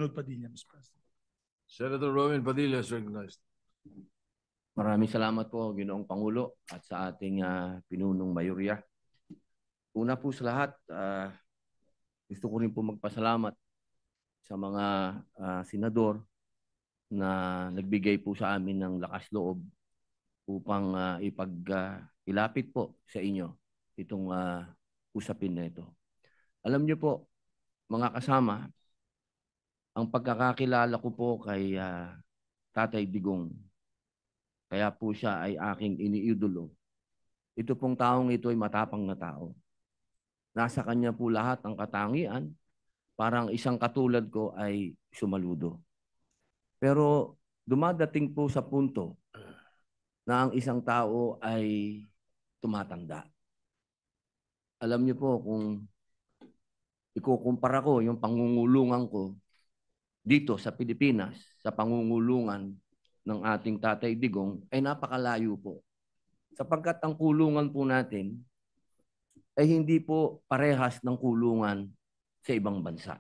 susunod Padilla, Mr. President. Senator Robin Padilla is recognized. Maraming salamat po, Ginoong Pangulo, at sa ating pinunong mayorya. Una po sa lahat, gusto ko rin po magpasalamat sa mga senador na nagbigay po sa amin ng lakas loob upang ilapit po sa inyo itong usapin na ito. Alam niyo po, mga kasama, ang pagkakakilala ko po kay Tatay Digong, kaya po siya ay aking iniidolo. Ito pong taong ito ay matapang na tao. Nasa kanya po lahat ang katangian, parang isang katulad ko ay sumaludo. Pero dumadating po sa punto na ang isang tao ay tumatanda. Alam niyo po, kung ikukumpara ko yung pangungulungan ko dito sa Pilipinas, sa pangungulungan ng ating Tatay Digong, ay napakalayo po. Sapagkat ang kulungan po natin ay hindi po parehas ng kulungan sa ibang bansa.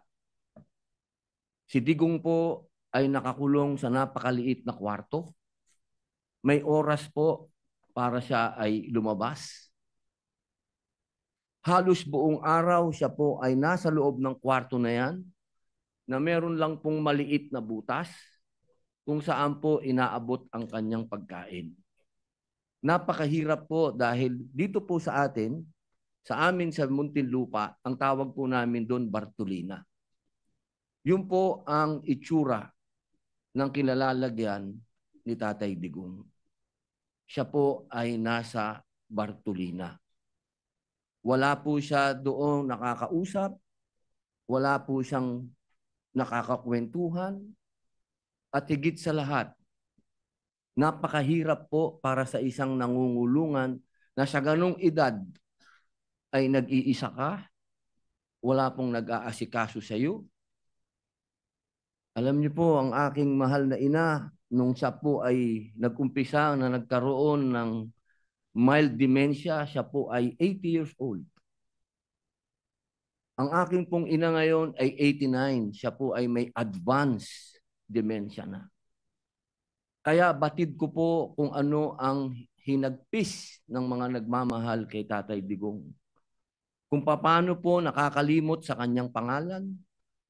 Si Digong po ay nakakulong sa napakaliit na kwarto. May oras po para siya ay lumabas. Halos buong araw siya po ay nasa loob ng kwarto na yan, na meron lang pong maliit na butas kung saan po inaabot ang kanyang pagkain. Napakahirap po dahil dito po sa atin, sa amin sa Muntinlupa, ang tawag po namin doon Bartolina. Yun po ang itsura ng kinalalagyan ni Tatay Digong. Siya po ay nasa Bartolina. Wala po siya doon nakakausap, wala po siyang nakakakwentuhan, at higit sa lahat, napakahirap po para sa isang nangungulungan na sa ganong edad ay nag-iisa ka, wala pong nag-aasikaso sa iyo. Alam niyo po, ang aking mahal na ina, nung siya po ay nag-umpisa na nagkaroon ng mild dementia, siya po ay 80 years old. Ang aking pong ina ngayon ay 89. Siya po ay may advanced dementia na. Kaya batid ko po kung ano ang hinagpis ng mga nagmamahal kay Tatay Digong. Kung paano po nakakalimot sa kanyang pangalan,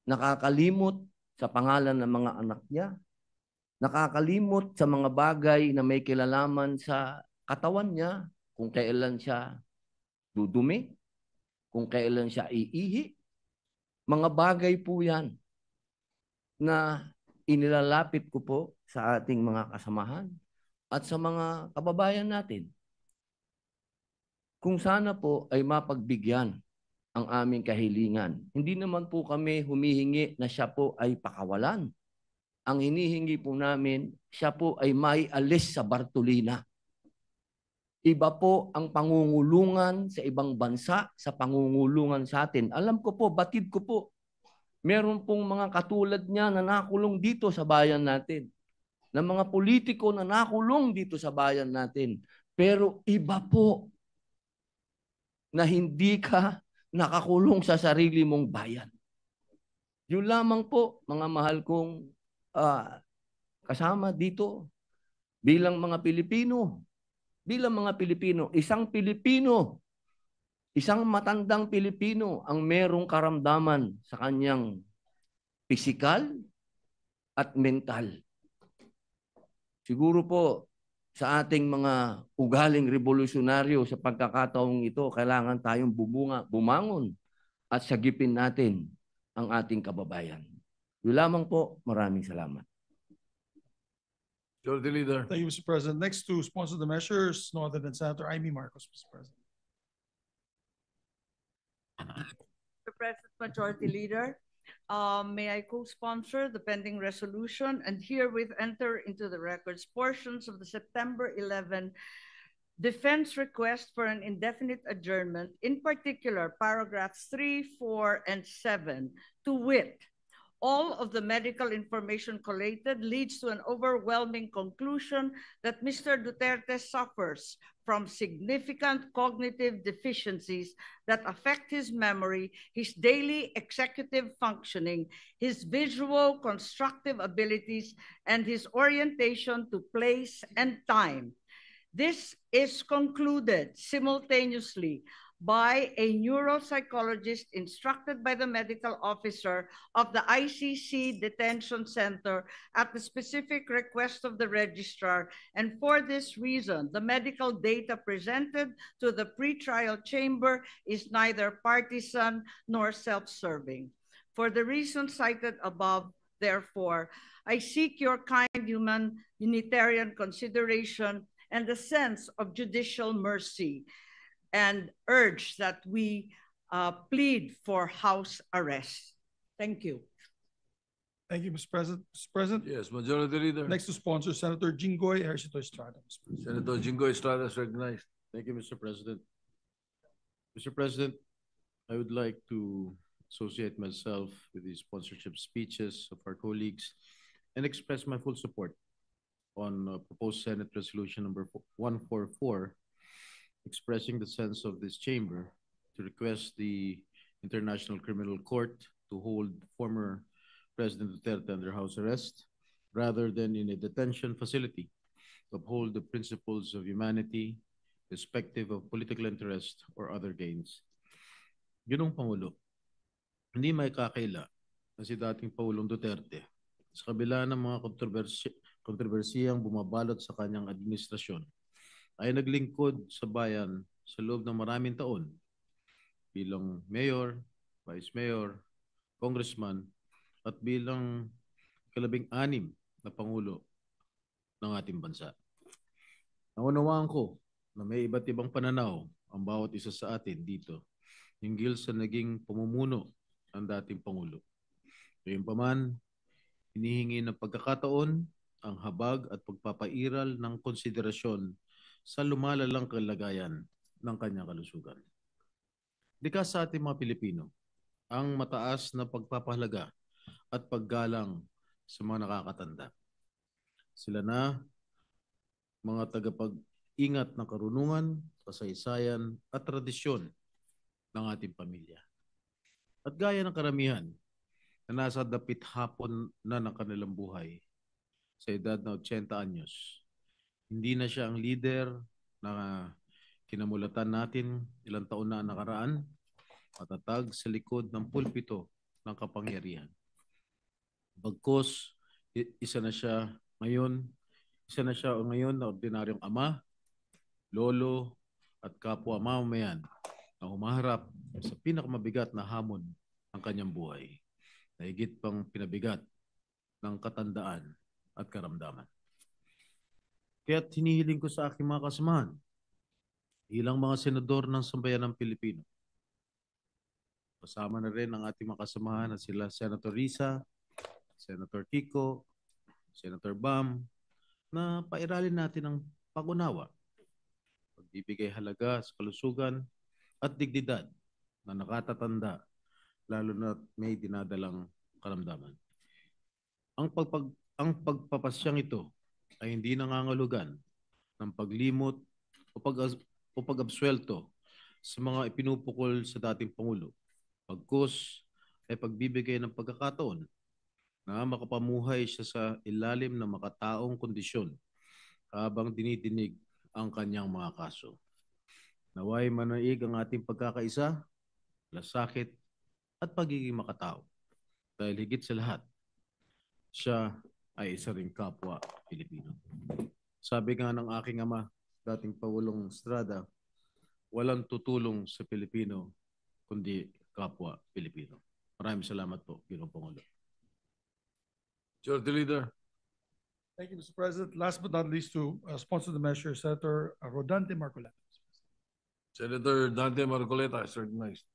nakakalimot sa pangalan ng mga anak niya, nakakalimot sa mga bagay na may kilalaman sa katawan niya, kung kailan siya dudumi, kung kailan siya iihi. Mga bagay po yan na inilalapit ko po sa ating mga kasamahan at sa mga kababayan natin. Kung sana po ay mapagbigyan ang aming kahilingan. Hindi naman po kami humihingi na siya po ay pakawalan. Ang hinihingi po namin, siya po ay maialis sa Bartolina. Iba po ang pangungulungan sa ibang bansa sa pangungulungan sa atin. Alam ko po, batid ko po, meron pong mga katulad niya na nakulong dito sa bayan natin. Na mga politiko na nakulong dito sa bayan natin. Pero iba po na hindi ka nakakulong sa sarili mong bayan. Yun lamang po, mga mahal kong kasama dito bilang mga Pilipino. Bilang mga Pilipino, isang matandang Pilipino ang merong karamdaman sa kanyang pisikal at mental. Siguro po sa ating mga ugaling revolusyonaryo sa pagkakataong ito, kailangan tayong bumangon at sagipin natin ang ating kababayan. Yun lamang po, maraming salamat. Majority Leader. Thank you, Mr. President. Next to sponsor the measures, no other than Senator Amy Marcos, Mr. President. Mr. President, Majority Leader, may I co-sponsor the pending resolution and herewith enter into the records portions of the September 11 defense request for an indefinite adjournment, in particular paragraphs 3, 4, and 7, to wit, All of the medical information collated leads to an overwhelming conclusion that Mr. Duterte suffers from significant cognitive deficiencies that affect his memory, his daily executive functioning, his visual constructive abilities, and his orientation to place and time. This is concluded simultaneously by a neuropsychologist instructed by the medical officer of the ICC Detention Center at the specific request of the registrar. And for this reason, the medical data presented to the pretrial chamber is neither partisan nor self-serving. For the reasons cited above, therefore, I seek your kind humanitarian consideration and a sense of judicial mercy, and urge that we plead for house arrest. Thank you. Thank you, Mr. President. Mr. President, Yes, Majority Leader. next to sponsor, Senator Jinggoy Ejercito Estrada. Mr. President. Senator Jingo Estrada is recognized. Thank you, Mr. President. Mr. President, I would like to associate myself with the sponsorship speeches of our colleagues and express my full support on proposed Senate Resolution number 144, expressing the sense of this chamber to request the International Criminal Court to hold former President Duterte under house arrest rather than in a detention facility, to uphold the principles of humanity, irrespective of political interest or other gains. Ginong Pangulo, hindi may kakaila na si dating Pangulong Duterte sa kabila ng mga kontrobersiyang bumabalot sa kanyang administrasyon ay naglingkod sa bayan sa loob ng maraming taon bilang mayor, vice mayor, congressman, at bilang kalabing-anim na pangulo ng ating bansa. Naunawaan ko na may iba't ibang pananaw ang bawat isa sa atin dito hinggil sa naging pamumuno ng dating pangulo. Gayunpaman, hinihingi ng pagkakataon ang habag at pagpapairal ng konsiderasyon sa lumalalang kalagayan ng kanyang kalusugan. Likas sa ating mga Pilipino ang mataas na pagpapahalaga at paggalang sa mga nakakatanda. Sila na mga tagapag-ingat ng karunungan, kasaysayan at tradisyon ng ating pamilya. At gaya ng karamihan na nasa dapit hapon na ng kanilang buhay sa edad na 80 anyos, hindi na siya ang leader na kinamulatan natin ilang taon na nakaraan, matatag sa likod ng pulpito ng kapangyarihan. Bagkus, isa na siya ngayon na ordinaryong ama, lolo, at kapwa mamamayan na humaharap sa pinakamabigat na hamon ng kanyang buhay, na higit pang pinabigat ng katandaan at karamdaman. Kaya't hinihiling ko sa aking mga kasamahan, ilang mga senador ng sambayan ng Pilipino. Kasama na rin ang ating mga kasamahan na sila Senator Risa, Senator Kiko, Senator Bam, na pairalin natin ang pag-unawa, pagbibigay halaga sa kalusugan at dignidad na nakatatanda, lalo na may dinadalang karamdaman. Ang pagpapasyang ito ay hindi nangangahulugan ng paglimot o pag-absuelto sa mga ipinupukol sa dating Pangulo. Pagkus ay pagbibigay ng pagkakataon na makapamuhay siya sa ilalim ng makataong kondisyon habang dinidinig ang kanyang mga kaso. Naway manaig ang ating pagkakaisa, lasakit at pagiging makatao. Dahil higit sa lahat, siya ay isa ring kapwa Pilipino. Sabi nga ng aking ama, dating Pangulong Estrada, walang tutulong sa Pilipino kundi kapwa Pilipino. Maraming salamat po, Ginoong Pangulo. Majority Leader. Thank you, Mr. President. Last but not least, to sponsor the measure, Senator Rodante Marcoleta. Senator Dante Marcoleta is recognized.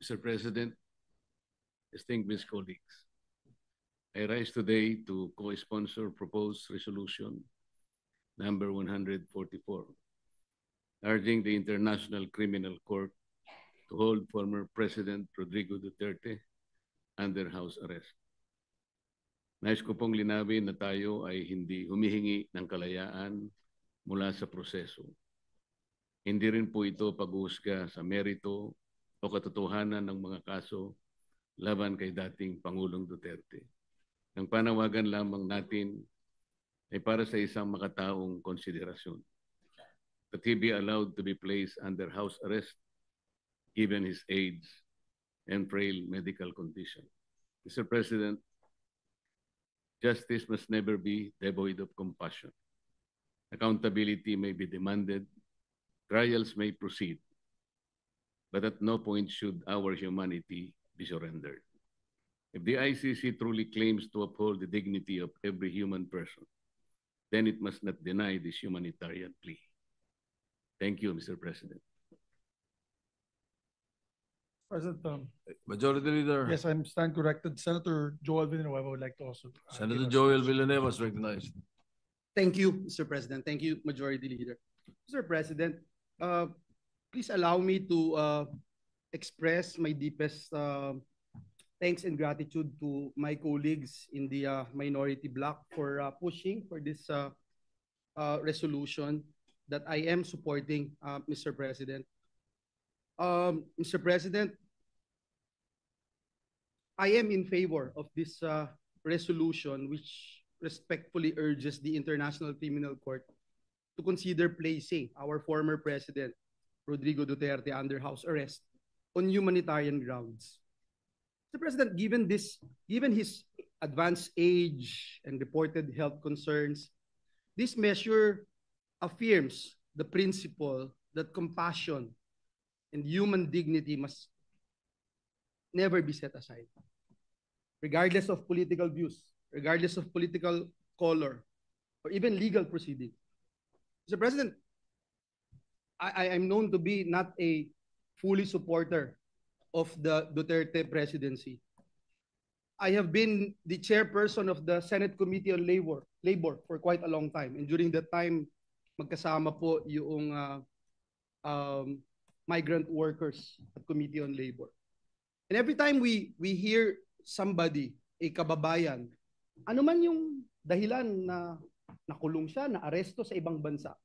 Mr. President, distinguished colleagues, I rise today to co-sponsor proposed resolution number 144, urging the International Criminal Court to hold former President Rodrigo Duterte under house arrest. Nais ko pong linawin na tayo ay hindi humihingi ng kalayaan mula sa proseso. Hindi rin po ito pag-uusga sa merito o katotohanan ng mga kaso laban kay dating Pangulong Duterte. Ang panawagan lamang natin ay para sa isang makataong konsiderasyon. That he be allowed to be placed under house arrest given his age and frail medical condition. Mr. President, justice must never be devoid of compassion. Accountability may be demanded, trials may proceed, but at no point should our humanity be surrendered. If the ICC truly claims to uphold the dignity of every human person, then it must not deny this humanitarian plea. Thank you, Mr. President. President, Majority Leader. yes, I'm stand corrected. Senator Joel Villanueva would like to also. Senator give us- Joel Villanueva is recognized. Thank you, Mr. President. Thank you, Majority Leader. Mr. President, please allow me to express my deepest thanks and gratitude to my colleagues in the minority bloc for pushing for this resolution that I am supporting, Mr. President. Mr. President, I am in favor of this resolution which respectfully urges the International Criminal Court to consider placing our former President, Rodrigo Duterte, under house arrest on humanitarian grounds. Mr. President, given his advanced age and reported health concerns, this measure affirms the principle that compassion and human dignity must never be set aside, regardless of political views, regardless of political color, or even legal proceeding. Mr. President, I am known to be not a fully supporter of the Duterte presidency. I have been the chairperson of the Senate Committee on Labor for quite a long time. And during that time, magkasama po yung migrant workers at Committee on Labor. And every time we hear somebody, a kababayan, ano man yung dahilan na nakulong siya, na aresto sa ibang bansa,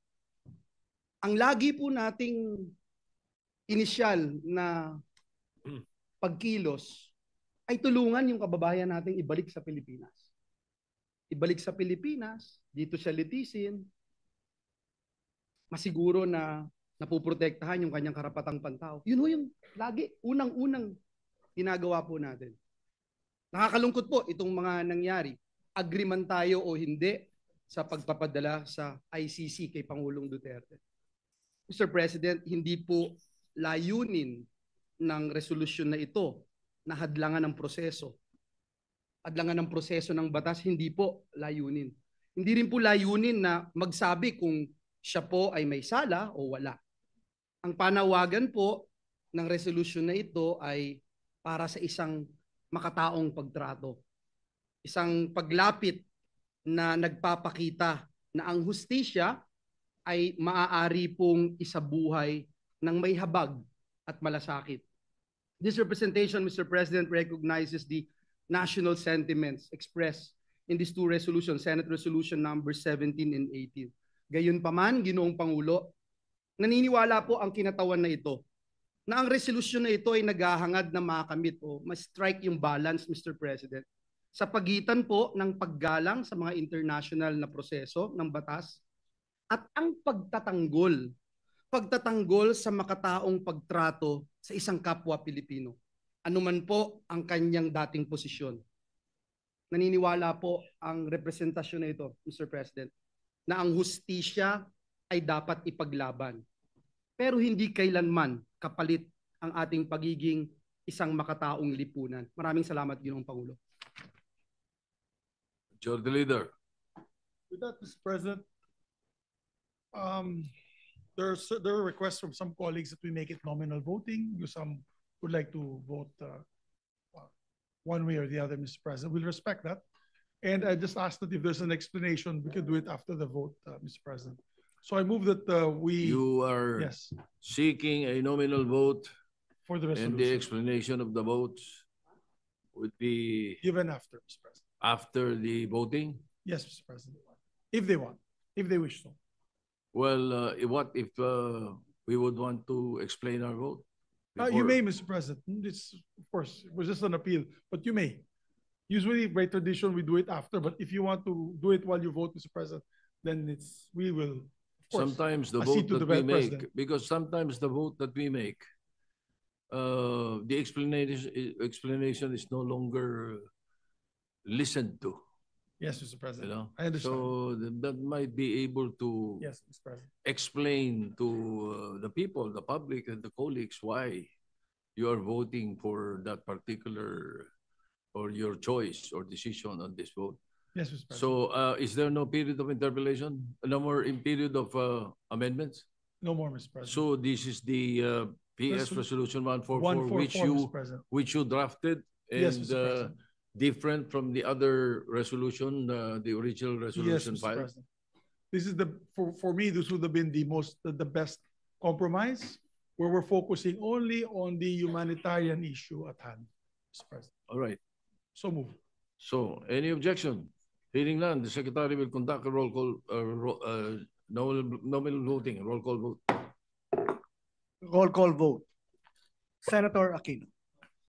ang lagi po nating inisyal na pagkilos ay tulungan yung kababayan nating ibalik sa Pilipinas. Ibalik sa Pilipinas, dito siya litisin, masiguro na napuprotektahan yung kanyang karapatang pantao. Yun ho yung lagi, unang-unang ginagawa po natin. Nakakalungkot po itong mga nangyari. Agree man tayo o hindi sa pagpapadala sa ICC kay Pangulong Duterte. Mr. President, hindi po layunin ng resolusyon na ito na hadlangan ng proseso. Hadlangan ng proseso ng batas, hindi po layunin. Hindi rin po layunin na magsabi kung siya po ay may sala o wala. Ang panawagan po ng resolusyon na ito ay para sa isang makataong pagtrato. Isang paglapit na nagpapakita na ang hustisya ay maaari pong isabuhay ng may habag at malasakit. This representation, Mr. President, recognizes the national sentiments expressed in these two resolutions, Senate Resolution number 17 and 18. Gayunpaman, Ginoong Pangulo, naniniwala po ang kinatawan na ito na ang resolusyon na ito ay naghahangad na makamit o ma-strike yung balance, Mr. President, sa pagitan po ng paggalang sa mga international na proseso ng batas at ang pagtatanggol sa makataong pagtrato sa isang kapwa Pilipino. Anuman po ang kanyang dating posisyon. Naniniwala po ang representasyon na ito, Mr. President, na ang hustisya ay dapat ipaglaban. Pero hindi kailanman kapalit ang ating pagiging isang makataong lipunan. Maraming salamat, Ginoong Pangulo. Majority Leader. With that, Mr. President, there are requests from some colleagues that we make it nominal voting. Some would like to vote one way or the other, Mr. President. We'll respect that. And I just ask that if there's an explanation, we can do it after the vote, Mr. President. So I move that we, You are yes, seeking a nominal vote for the And the resolution. explanation of the votes would be Given after, Mr. President. after the voting? Yes, Mr. President. If they want, if they wish to. Well, what if we would want to explain our vote? You before? may, Mr. President. It's, of course, it was just an appeal, but you may. Usually, by tradition, we do it after, but if you want to do it while you vote, Mr. President, then we will, of course. Sometimes the accede vote to that the we make, President. because sometimes the vote that we make, the explanation is no longer listened to, Yes, Mr. you President. know? I understand. So that might be able to Yes, Mr. President. explain to the people, the public and the colleagues why you are voting for that particular or your choice or decision on this vote. Yes, Mr. President. So is there no period of interpolation? No more in period of amendments? No more, Mr. President. So this is the PS Resolution 144 which 144, you Mr. President. drafted Yes, and Mr. President. different from the other resolution, the original Yes, resolution Mr. filed? President. This is for me, this would have been the best compromise, where we're focusing only on the humanitarian issue at hand, Mr. President. All right. So move. So any objection? Hearing none, the secretary will conduct a roll call, nominal voting, roll call vote. Roll call vote. Senator Aquino.